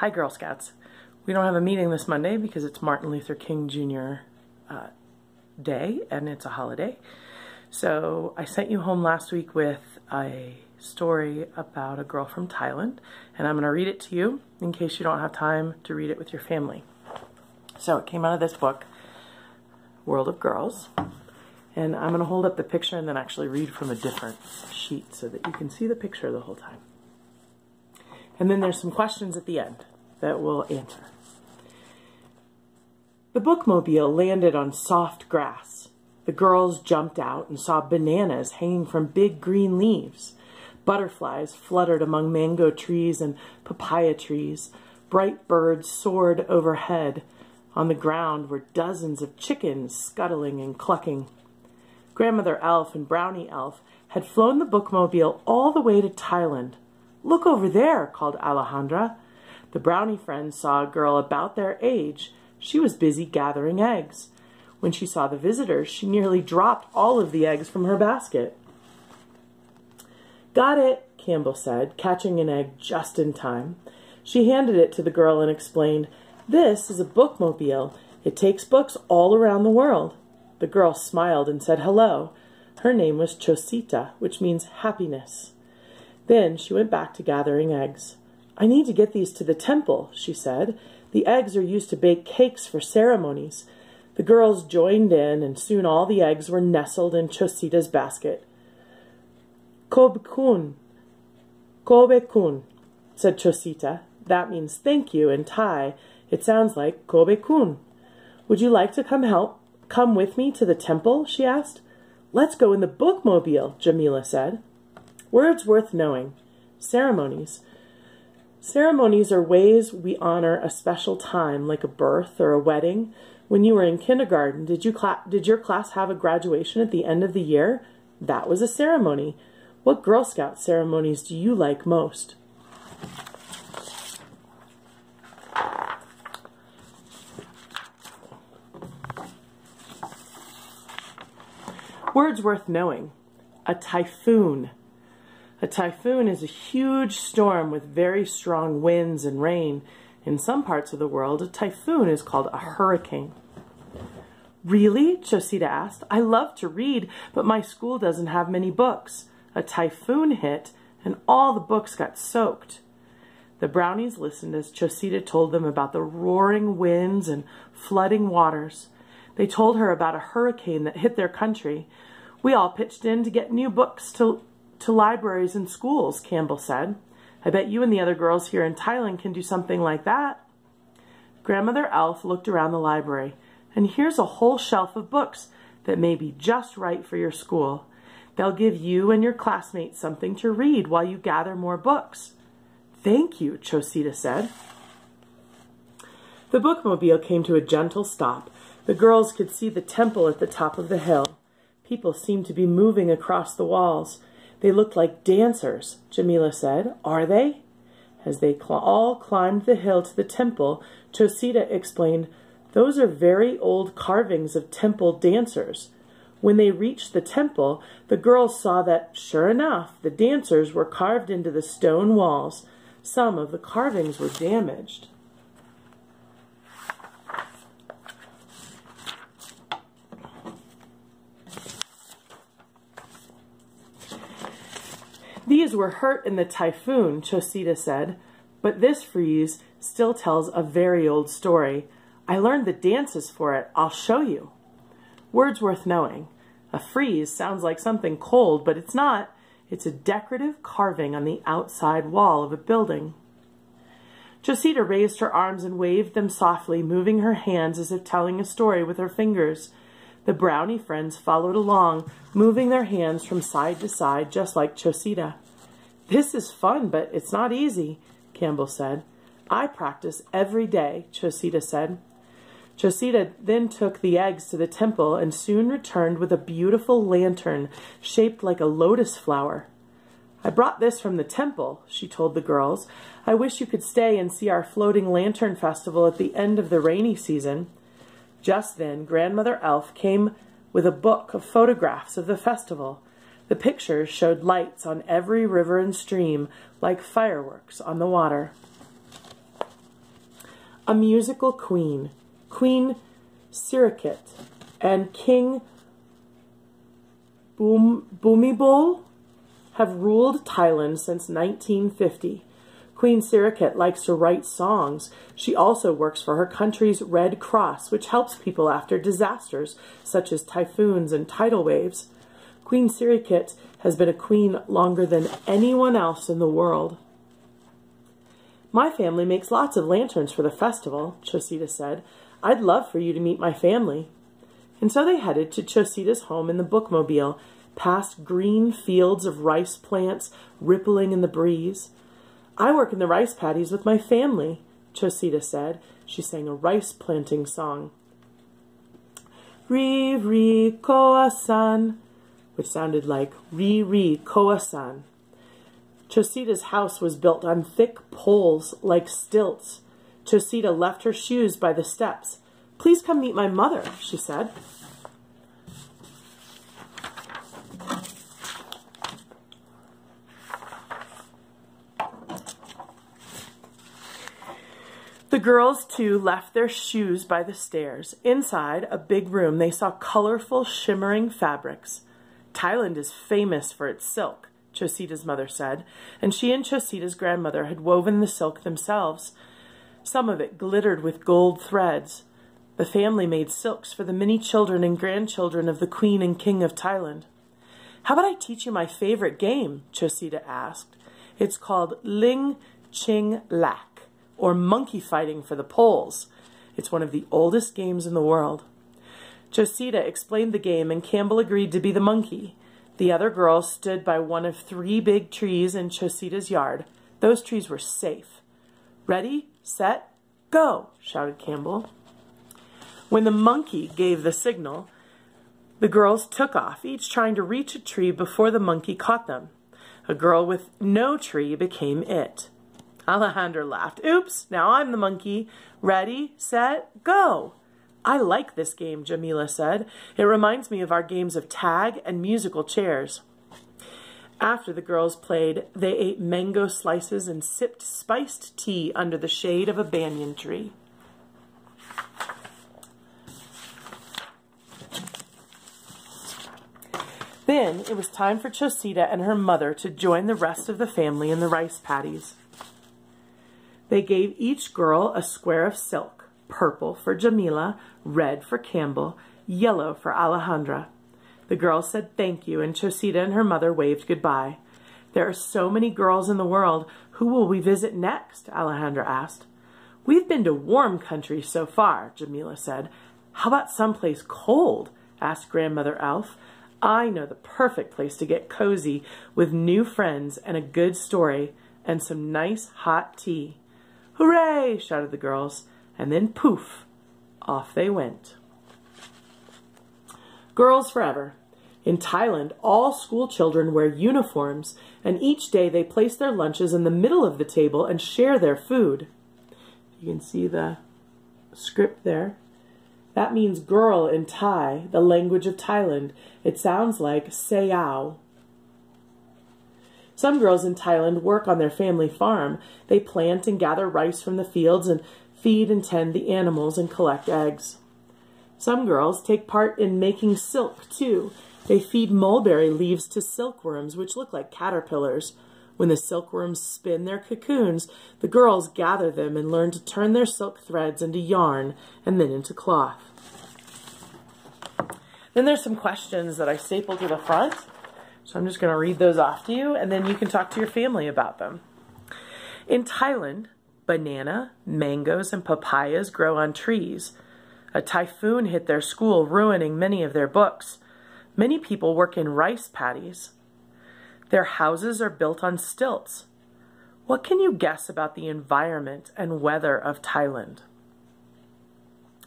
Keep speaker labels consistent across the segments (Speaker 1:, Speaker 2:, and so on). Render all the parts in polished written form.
Speaker 1: Hi, Girl Scouts. We don't have a meeting this Monday because it's Martin Luther King Jr. Day and it's a holiday. So I sent you home last week with a story about a girl from Thailand, and I'm going to read it to you in case you don't have time to read it with your family. So it came out of this book, World of Girls, and I'm going to hold up the picture and then actually read from a different sheet so that you can see the picture the whole time. And then there's some questions at the end that we'll answer. The bookmobile landed on soft grass. The girls jumped out and saw bananas hanging from big green leaves. Butterflies fluttered among mango trees and papaya trees. Bright birds soared overhead. On the ground were dozens of chickens scuttling and clucking. Grandmother Elf and Brownie Elf had flown the bookmobile all the way to Thailand. "Look over there," called Alejandra. The brownie friend saw a girl about their age. She was busy gathering eggs. When she saw the visitors, she nearly dropped all of the eggs from her basket. "Got it," Campbell said, catching an egg just in time. She handed it to the girl and explained, "This is a bookmobile. It takes books all around the world." The girl smiled and said hello. Her name was Chosita, which means happiness. Then she went back to gathering eggs. "I need to get these to the temple," she said. "The eggs are used to bake cakes for ceremonies." The girls joined in, and soon all the eggs were nestled in Chosita's basket. "Kobe-kun, Kobe-kun," said Chosita. That means thank you in Thai. It sounds like Kobe-kun. "Would you like to come with me to the temple?" she asked. "Let's go in the bookmobile," Jamila said. Words worth knowing. Ceremonies. Ceremonies are ways we honor a special time, like a birth or a wedding. When you were in kindergarten, did your class have a graduation at the end of the year? That was a ceremony. What Girl Scout ceremonies do you like most? Words worth knowing. A typhoon. A typhoon is a huge storm with very strong winds and rain. In some parts of the world, a typhoon is called a hurricane. "Really?" Chosita asked. "I love to read, but my school doesn't have many books." A typhoon hit, and all the books got soaked. The brownies listened as Chosita told them about the roaring winds and flooding waters. They told her about a hurricane that hit their country. "We all pitched in to get new books to libraries and schools," Campbell said. "I bet you and the other girls here in Thailand can do something like that." Grandmother Elf looked around the library. "And here's a whole shelf of books that may be just right for your school. They'll give you and your classmates something to read while you gather more books." "Thank you," Chosita said. The bookmobile came to a gentle stop. The girls could see the temple at the top of the hill. People seemed to be moving across the walls. "They looked like dancers," Jamila said. "Are they?" As they all climbed the hill to the temple, Chosita explained, "Those are very old carvings of temple dancers." When they reached the temple, the girls saw that, sure enough, the dancers were carved into the stone walls. Some of the carvings were damaged. "These were hurt in the typhoon," Chosita said, "but this frieze still tells a very old story. I learned the dances for it. I'll show you." Words worth knowing. A frieze sounds like something cold, but it's not. It's a decorative carving on the outside wall of a building. Chosita raised her arms and waved them softly, moving her hands as if telling a story with her fingers. The brownie friends followed along, moving their hands from side to side, just like Chosita. "This is fun, but it's not easy," Campbell said. "I practice every day," Chosita said. Chosita then took the eggs to the temple and soon returned with a beautiful lantern shaped like a lotus flower. "I brought this from the temple," she told the girls. "I wish you could stay and see our floating lantern festival at the end of the rainy season." Just then, Grandmother Elf came with a book of photographs of the festival. The pictures showed lights on every river and stream, like fireworks on the water. A musical queen, Queen Sirikit, and King Bhumibol have ruled Thailand since 1950. Queen Sirikit likes to write songs. She also works for her country's Red Cross, which helps people after disasters such as typhoons and tidal waves. Queen Sirikit has been a queen longer than anyone else in the world. My family makes lots of lanterns for the festival, Chosita said. I'd love for you to meet my family. And so they headed to Chosita's home in the bookmobile, past green fields of rice plants rippling in the breeze. I work in the rice paddies with my family, Chosita said. She sang a rice planting song. Ri koa-san, which sounded like Ri koa-san. Chosita's house was built on thick poles like stilts. Chosita left her shoes by the steps. Please come meet my mother, she said. The girls, too, left their shoes by the stairs. Inside a big room, they saw colorful, shimmering fabrics. Thailand is famous for its silk, Chosita's mother said, and she and Chosita's grandmother had woven the silk themselves. Some of it glittered with gold threads. The family made silks for the many children and grandchildren of the Queen and King of Thailand. How about I teach you my favorite game? Chosita asked. It's called Ling Ching Lak, or monkey fighting for the poles. It's one of the oldest games in the world. Chosita explained the game, and Campbell agreed to be the monkey. The other girls stood by one of 3 big trees in Chosita's yard. Those trees were safe. Ready, set, go, shouted Campbell. When the monkey gave the signal, the girls took off, each trying to reach a tree before the monkey caught them. A girl with no tree became it. Alejandra laughed. Oops, now I'm the monkey. Ready, set, go. I like this game, Jamila said. It reminds me of our games of tag and musical chairs. After the girls played, they ate mango slices and sipped spiced tea under the shade of a banyan tree. Then it was time for Chosita and her mother to join the rest of the family in the rice paddies. They gave each girl a square of silk, purple for Jamila, red for Campbell, yellow for Alejandra. The girls said thank you, and Chosita and her mother waved goodbye. There are so many girls in the world. Who will we visit next? Alejandra asked. We've been to warm countries so far, Jamila said. How about someplace cold? Asked Grandmother Elf. I know the perfect place to get cozy with new friends and a good story and some nice hot tea. Hooray! Shouted the girls, and then poof, off they went. Girls forever. In Thailand, all school children wear uniforms, and each day they place their lunches in the middle of the table and share their food. You can see the script there. That means girl in Thai, the language of Thailand. It sounds like sayao. Some girls in Thailand work on their family farm. They plant and gather rice from the fields and feed and tend the animals and collect eggs. Some girls take part in making silk, too. They feed mulberry leaves to silkworms, which look like caterpillars. When the silkworms spin their cocoons, the girls gather them and learn to turn their silk threads into yarn and then into cloth. Then there's some questions that I stapled to the front. So I'm just going to read those off to you, and then you can talk to your family about them. In Thailand, banana, mangoes, and papayas grow on trees. A typhoon hit their school, ruining many of their books. Many people work in rice paddies. Their houses are built on stilts. What can you guess about the environment and weather of Thailand?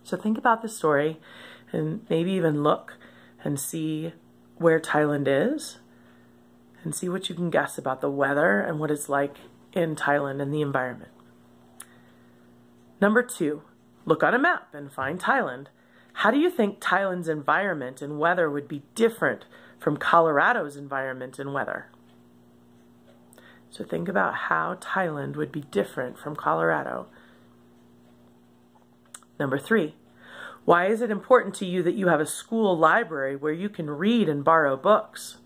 Speaker 1: So think about the story and maybe even look and see where Thailand is and see what you can guess about the weather and what it's like in Thailand and the environment. Number 2, look on a map and find Thailand. How do you think Thailand's environment and weather would be different from Colorado's environment and weather? So think about how Thailand would be different from Colorado. Number 3, why is it important to you that you have a school library where you can read and borrow books?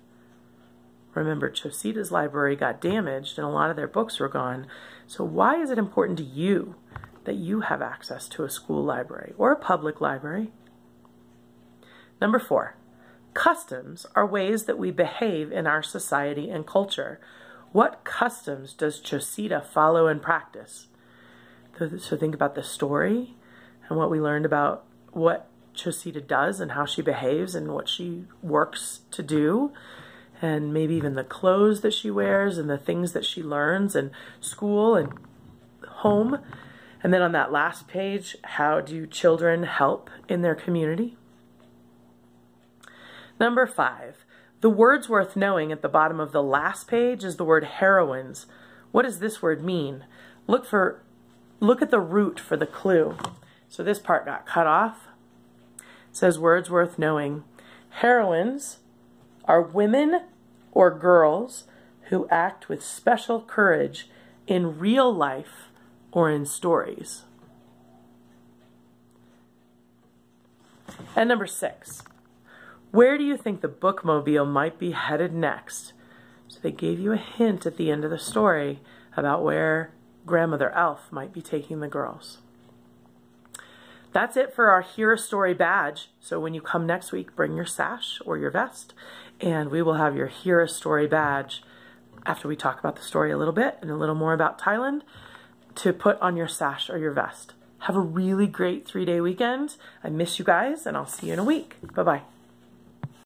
Speaker 1: Remember, Chosita's library got damaged and a lot of their books were gone. So why is it important to you that you have access to a school library or a public library? Number 4, customs are ways that we behave in our society and culture. What customs does Chosita follow and practice? So think about the story and what we learned about what Chosita does and how she behaves and what she works to do, and maybe even the clothes that she wears and the things that she learns in school and home. And then on that last page, how do children help in their community? Number 5, the words worth knowing at the bottom of the last page is the word heroines. What does this word mean? Look at the root for the clue. So this part got cut off. It says words worth knowing. Heroines are women or girls who act with special courage in real life or in stories. And number 6, where do you think the bookmobile might be headed next? So they gave you a hint at the end of the story about where Grandmother Elf might be taking the girls. That's it for our Hear a Story badge. So when you come next week, bring your sash or your vest, and we will have your Hear a Story badge after we talk about the story a little bit and a little more about Thailand to put on your sash or your vest. Have a really great 3-day weekend. I miss you guys, and I'll see you in a week. Bye-bye.